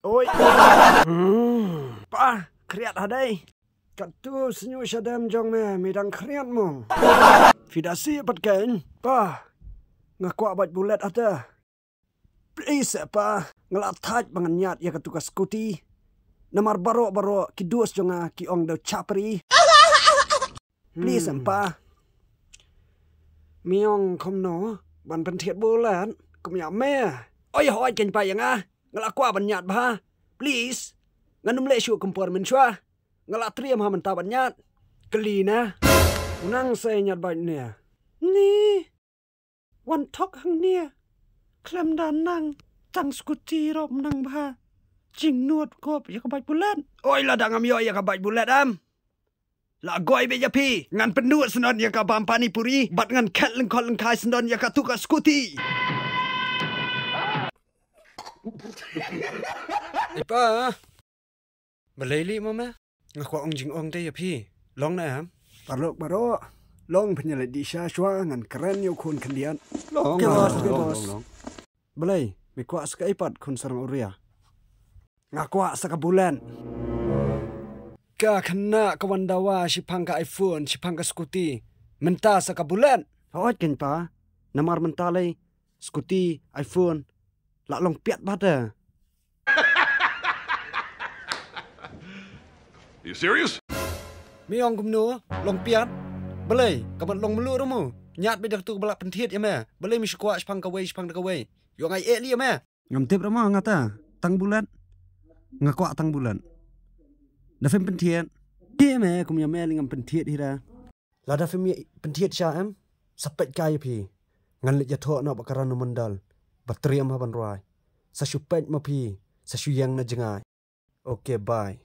Oi. Pa, kriat hadai. Katu senyu syadam jong me midang kriat mong. Fidasi patken. Pa, ngakwa bat bulat ata. Please pa, ngelatat banganyat ya katuka skuti. Namar baro kidus jonga ki ong do chapri. Please pa. Miong kom no, ban pentiet bulan, kom ya me. Oi hoi ken pa yang ah. Ngelakwa banyat bah. Please. Nganum le syu kompor men syua. Ngelatriam ha mentah banyat. Keli na. Unang saya nyat baik nia. Ni. Wan tok hang nia. Klem dan nang. Tang skuti rob nang bah. Jing nuot kop ya kabaik bulan. Oi lah dangam yo ya kabaik bulan am. La goi be ya pi. Ngan penduat senon ya kabam pani puri. Bat ngan kat lengkot lengkai senon ya katuka skuti. Ipa. Malay mama. Ngakwa ong jing ong te ya pi. Long na am. Barok. Long penyalai di syashwa ngan keren yo kun kendian. Long. Long. Balai, mikwa saka ipat kun sarang uria. Ngakwa saka bulan. Ka kena kawan dawa sipang ka iPhone, sipang ka skuti. Mentah saka bulan. Hawat ken pa. Namar mentah lay skuti, iPhone. Lak long piat bada. You serious? Miong kumno, long piat. Balai, kabat long melu rumu. Nyat bedak tu balak pentiet ya me. Balai mi sukwa sipang ka way. Yo ngai li ya me. Ngam tip rumu ngata. Tang bulan. Ngakwa tang bulan. Dafem pentiet. Dia me kum ya me ngam pentiet hira. La dafem pentiet sya em. Sapet kai pi. Ngan lit ya tho no bakaran no mandal. Batriam haban roai. Sa syupet ma pi. Sa syuyang na jengai. Okay, bye.